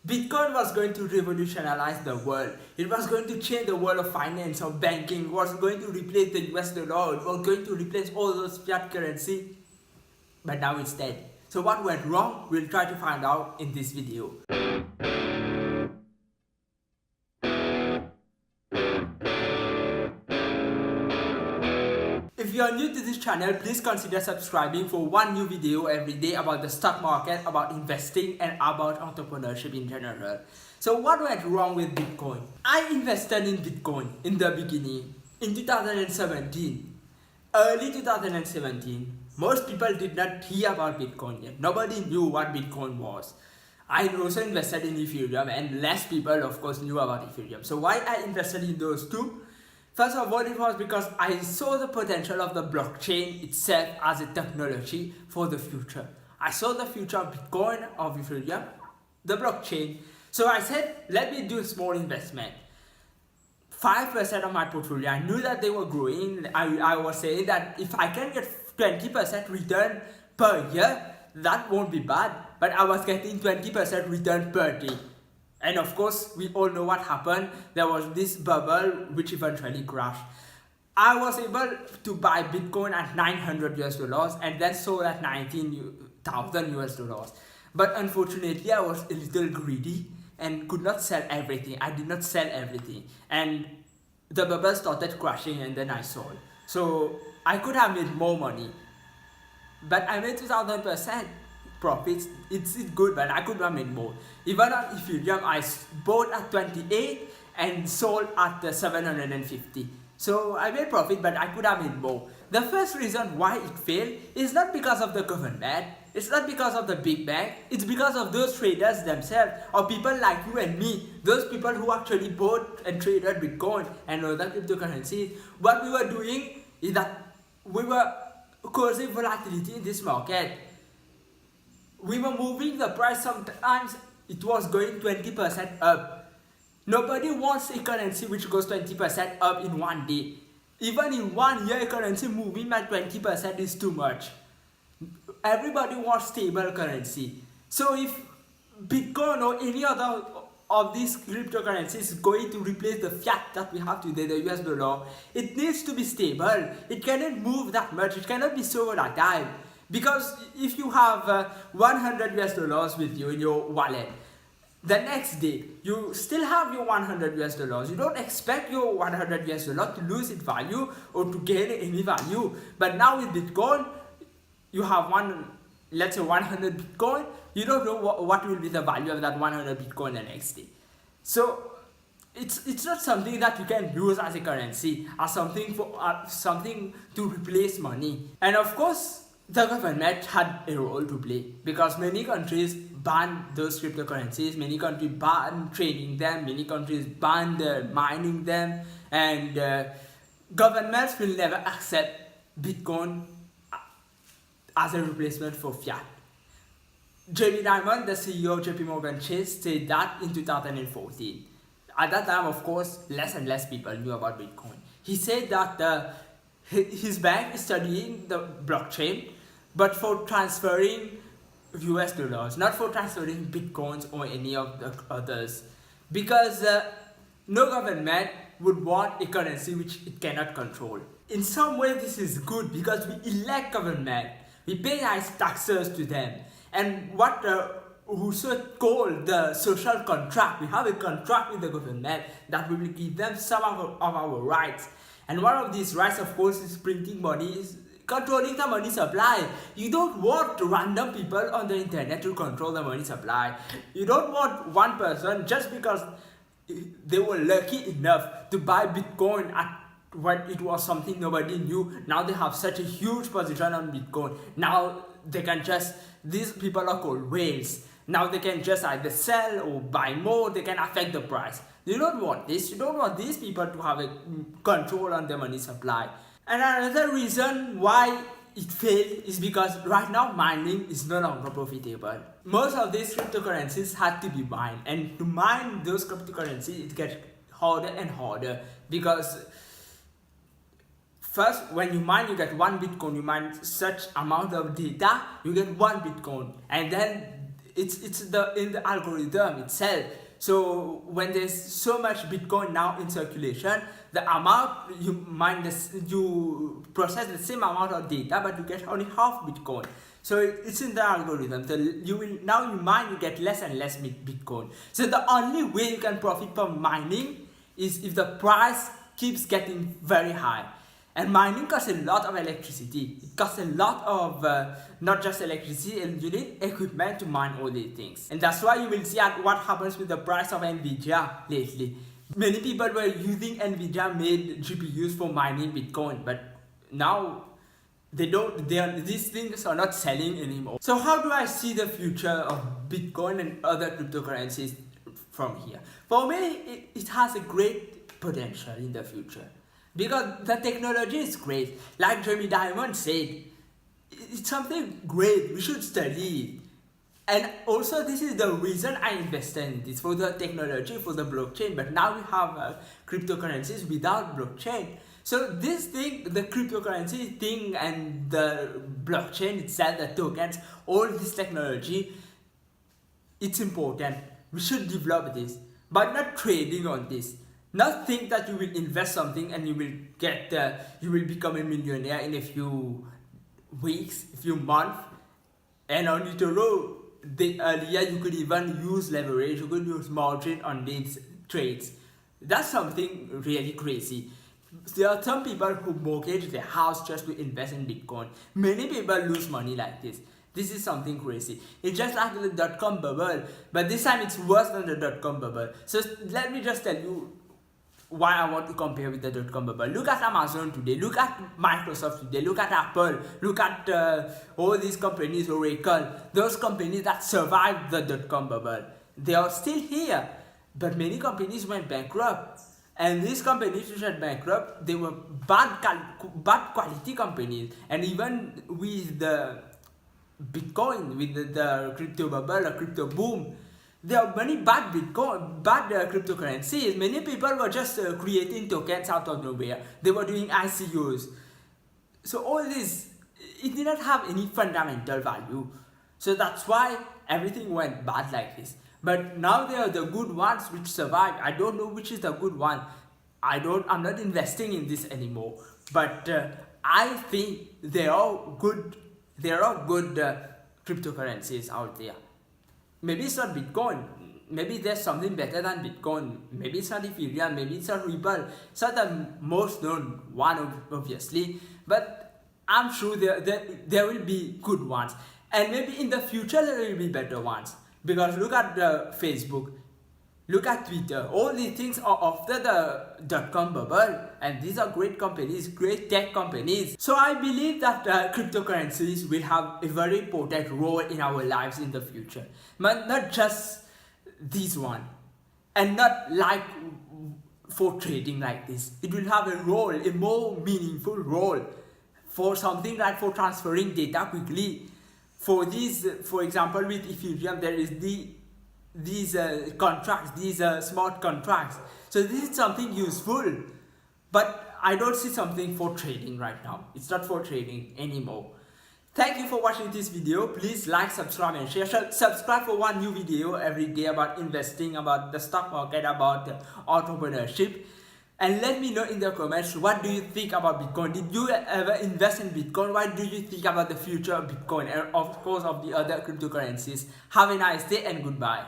Bitcoin was going to revolutionize the world. It was going to change the world of finance, of banking. It was going to replace the US dollar. It was going to replace all those fiat currency. But now it's dead. So what went wrong? We'll try to find out in this video. If you are new to this channel, please consider subscribing for one new video every day about the stock market, about investing, and about entrepreneurship in general. So what went wrong with Bitcoin? I invested in Bitcoin in the beginning, in 2017. Early 2017, most people did not hear about Bitcoin yet. Nobody knew what Bitcoin was. I also invested in Ethereum, and less people of course knew about Ethereum. So why I invested in those two? First of all, it was because I saw the potential of the blockchain itself as a technology for the future. I saw the future of Bitcoin, of Ethereum, the blockchain. So I said, let me do a small investment. 5% of my portfolio, I knew that they were growing. I was saying that if I can get 20% return per year, that won't be bad. But I was getting 20% return per day. And of course, we all know what happened. There was this bubble which eventually crashed. I was able to buy Bitcoin at $900 and then sold at 19,000 US. But unfortunately, I was a little greedy and could not sell everything. I did not sell everything. And the bubble started crashing and then I sold. So I could have made more money. But I made 2,000% profits. It's good, but I could have made more. Even on Ethereum, I bought at 28 and sold at 750. So I made profit, but I could have made more. The first reason why it failed is not because of the government. It's not because of the big bank. It's because of those traders themselves, or people like you and me, those people who actually bought and traded Bitcoin and other cryptocurrencies. What we were doing is that we were causing volatility in this market. We were moving the price. Sometimes it was going 20% up. Nobody wants a currency which goes 20% up in one day. Even in 1 year, a currency moving by 20% is too much. Everybody wants stable currency. So if Bitcoin or any other of these cryptocurrencies is going to replace the fiat that we have today, the US dollar, it needs to be stable. It cannot move that much. It cannot be so volatile. Because if you have $100 with you in your wallet, the next day you still have your $100. You don't expect your $100 to lose its value or to gain any value. But now with Bitcoin, you have let's say 100 Bitcoin. You don't know what will be the value of that 100 Bitcoin the next day. So it's not something that you can use as a currency, as something to replace money. And of course, the government had a role to play because many countries banned those cryptocurrencies, many countries banned trading them, many countries banned mining them, and governments will never accept Bitcoin as a replacement for fiat. Dimon, the CEO of JPMorgan Chase, said that in 2014. At that time, of course, less and less people knew about Bitcoin. He said that his bank is studying the blockchain, but for transferring US dollars, not for transferring Bitcoins or any of the others. Because no government would want a currency which it cannot control. In some way, this is good because we elect government. We pay nice taxes to them. And what Rousseau called the social contract, we have a contract with the government that we will give them some of our rights. And one of these rights, of course, is printing money, is controlling the money supply. You don't want random people on the internet to control the money supply. You don't want one person just because they were lucky enough to buy Bitcoin at when it was something nobody knew. Now they have such a huge position on Bitcoin. Now they can just, these people are called whales. Now they can just either sell or buy more. They can affect the price. You don't want this. You don't want these people to have a control on the money supply. And another reason why it failed is because right now mining is no longer profitable. Most of these cryptocurrencies had to be mined, and to mine those cryptocurrencies, it gets harder and harder because first, when you mine, you get 1 Bitcoin. You mine such amount of data, you get 1 Bitcoin, and then it's in the algorithm itself. So when there's so much Bitcoin now in circulation, the amount you mine this, you process the same amount of data, but you get only half Bitcoin. So it's in the algorithm. So you mine, you get less and less Bitcoin. So the only way you can profit from mining is if the price keeps getting very high. And mining costs a lot of electricity. It costs a lot of not just electricity, and you need equipment to mine all these things. And that's why you will see what happens with the price of Nvidia lately. Many people were using Nvidia made GPUs for mining Bitcoin, but now these things are not selling anymore. So how do I see the future of Bitcoin and other cryptocurrencies from here? For me, it has a great potential in the future. Because the technology is great. Like Dimon said, it's something great. We should study it. And also this is the reason I invested in this, for the technology, for the blockchain. But now we have cryptocurrencies without blockchain. So this thing, the cryptocurrency thing and the blockchain itself, the tokens, all this technology, it's important. We should develop this, but not trading on this. Not think that you will invest something and you will become a millionaire in a few weeks, a few months, and only to know earlier you could even use leverage, you could use margin on these trades. That's something really crazy. There are some people who mortgage their house just to invest in Bitcoin. Many people lose money like this. This is something crazy. It's just like the dot-com bubble, but this time it's worse than the dot-com bubble. So let me just tell you why I want to compare with the dot-com bubble. Look at Amazon today, look at Microsoft today, look at Apple, look at all these companies, Oracle, those companies that survived the dot-com bubble. They are still here, but many companies went bankrupt. And these companies which went bankrupt, they were bad quality companies. And even with the Bitcoin, with the crypto bubble or crypto boom, there are many bad cryptocurrencies. Many people were just creating tokens out of nowhere. They were doing ICOs. So all this, it did not have any fundamental value. So that's why everything went bad like this. But now there are the good ones which survive. I don't know which is the good one. I'm not investing in this anymore. But I think there are good cryptocurrencies out there. Maybe it's not Bitcoin. Maybe there's something better than Bitcoin. Maybe it's not Ethereum. Maybe it's not Ripple. It's not the most known one, obviously. But I'm sure there will be good ones. And maybe in the future there will be better ones. Because look at Facebook, look at Twitter. All these things are after the dot-com bubble. And these are great companies, great tech companies. So I believe that cryptocurrencies will have a very important role in our lives in the future. But not just this one. And not like for trading like this. It will have a role, a more meaningful role. For something like for transferring data quickly. For these, for example, with Ethereum, there is these contracts, these smart contracts. So this is something useful, but I don't see something for trading right now. It's not for trading anymore. Thank you for watching this video. Please like, subscribe and share. Subscribe for one new video every day about investing, about the stock market, about entrepreneurship. And let me know in the comments, what do you think about Bitcoin? Did you ever invest in Bitcoin? What do you think about the future of Bitcoin and of course of the other cryptocurrencies? Have a nice day and goodbye.